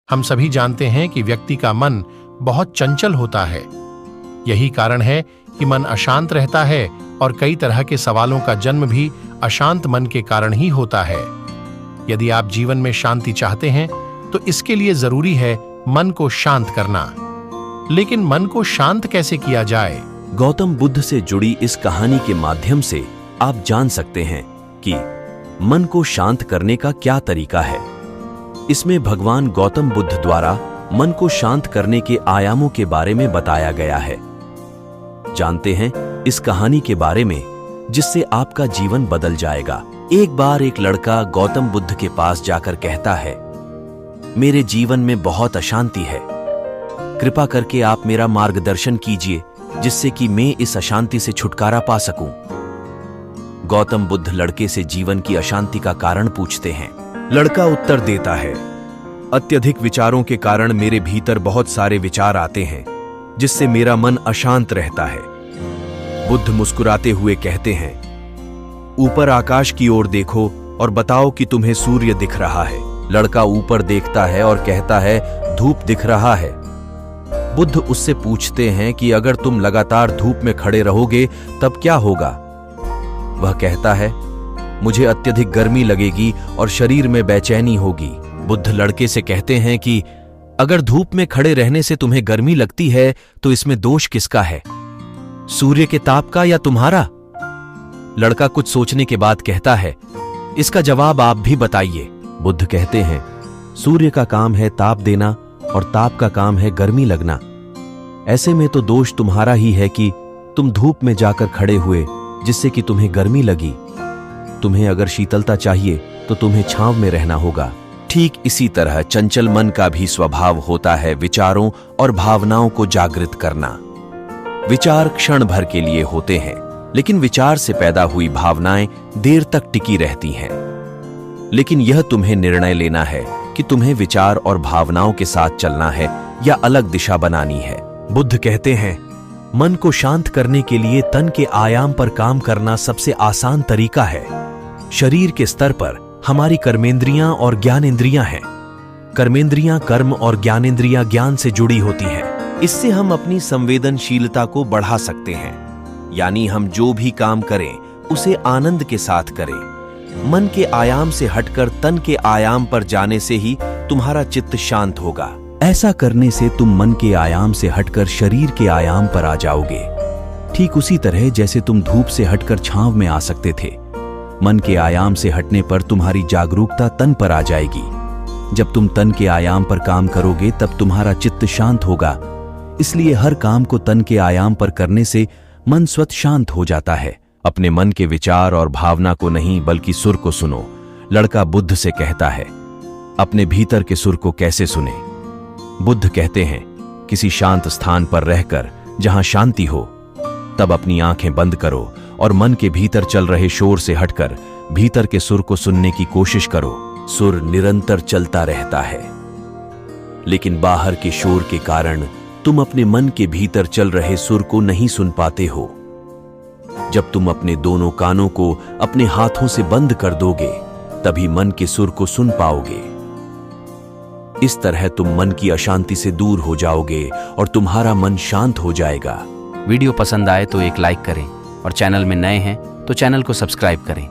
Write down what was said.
हम सभी जानते हैं कि व्यक्ति का मन बहुत चंचल होता है। यही कारण है कि मन अशांत रहता है और कई तरह के सवालों का जन्म भी अशांत मन के कारण ही होता है। यदि आप जीवन में शांति चाहते हैं तो इसके लिए जरूरी है मन को शांत करना। लेकिन मन को शांत कैसे किया जाए? गौतम बुद्ध से जुड़ी इस कहानी के माध्यम से आप जान सकते हैं कि मन को शांत करने का क्या तरीका है। इसमें भगवान गौतम बुद्ध द्वारा मन को शांत करने के आयामों के बारे में बताया गया है। जानते हैं इस कहानी के बारे में जिससे आपका जीवन बदल जाएगा। एक बार एक लड़का गौतम बुद्ध के पास जाकर कहता है, मेरे जीवन में बहुत अशांति है, कृपा करके आप मेरा मार्गदर्शन कीजिए जिससे कि मैं इस अशांति से छुटकारा पा सकूं। गौतम बुद्ध लड़के से जीवन की अशांति का कारण पूछते हैं। लड़का उत्तर देता है, अत्यधिक विचारों के कारण मेरे भीतर बहुत सारे विचार आते हैं जिससे मेरा मन अशांत रहता है। बुद्ध मुस्कुराते हुए कहते हैं, ऊपर आकाश की ओर देखो और बताओ कि तुम्हें सूर्य दिख रहा है। लड़का ऊपर देखता है और कहता है, धूप दिख रहा है। बुद्ध उससे पूछते हैं कि अगर तुम लगातार धूप में खड़े रहोगे तब क्या होगा? वह कहता है, मुझे अत्यधिक गर्मी लगेगी और शरीर में बेचैनी होगी। बुद्ध लड़के से कहते हैं कि अगर धूप में खड़े रहने से तुम्हें गर्मी लगती है तो इसमें दोष किसका है, सूर्य के ताप का या तुम्हारा? लड़का कुछ सोचने के बाद कहता है, इसका जवाब आप भी बताइए। बुद्ध कहते हैं, सूर्य का काम है ताप देना और ताप का काम है गर्मी लगना। ऐसे में तो दोष तुम्हारा ही है कि तुम धूप में जाकर खड़े हुए जिससे कि तुम्हें गर्मी लगी। तुम्हें अगर शीतलता चाहिए तो तुम्हें छांव में रहना होगा। ठीक इसी तरह चंचल मन का भी स्वभाव होता है विचारों और भावनाओं को जागृत करना। विचार क्षण भर के लिए होते हैं, लेकिन विचार से पैदा हुई भावनाएं देर तक टिकी रहती हैं। लेकिन यह तुम्हें निर्णय लेना है कि तुम्हें विचार और भावनाओं के साथ चलना है या अलग दिशा बनानी है। बुद्ध कहते हैं, मन को शांत करने के लिए तन के आयाम पर काम करना सबसे आसान तरीका है। शरीर के स्तर पर हमारी कर्मेंद्रियां और ज्ञानेंद्रियां हैं। कर्मेंद्रियां कर्म और ज्ञानेंद्रियां ज्ञान से जुड़ी होती हैं। इससे हम अपनी संवेदनशीलता को बढ़ा सकते हैं, यानी हम जो भी काम करें उसे आनंद के साथ करें। मन के आयाम से हटकर तन के आयाम पर जाने से ही तुम्हारा चित्त शांत होगा। ऐसा करने से तुम मन के आयाम से हटकर शरीर के आयाम पर आ जाओगे। ठीक उसी तरह जैसे तुम धूप से हटकर छांव में आ सकते थे। मन के आयाम से हटने पर तुम्हारी जागरूकता तन पर आ जाएगी। जब तुम तन के आयाम पर काम करोगे तब तुम्हारा चित्त शांत होगा। इसलिए हर काम को तन के आयाम पर करने से मन स्वतः शांत हो जाता है। अपने मन के विचार और भावना को नहीं बल्कि सुर को सुनो। लड़का बुद्ध से कहता है, अपने भीतर के सुर को कैसे सुने? बुद्ध कहते हैं, किसी शांत स्थान पर रहकर जहां शांति हो तब अपनी आंखें बंद करो और मन के भीतर चल रहे शोर से हटकर भीतर के सुर को सुनने की कोशिश करो। सुर निरंतर चलता रहता है, लेकिन बाहर के शोर के कारण तुम अपने मन के भीतर चल रहे सुर को नहीं सुन पाते हो। जब तुम अपने दोनों कानों को अपने हाथों से बंद कर दोगे तभी मन के सुर को सुन पाओगे। इस तरह तुम मन की अशांति से दूर हो जाओगे और तुम्हारा मन शांत हो जाएगा। वीडियो पसंद आए तो एक लाइक करें और चैनल में नए हैं तो चैनल को सब्सक्राइब करें।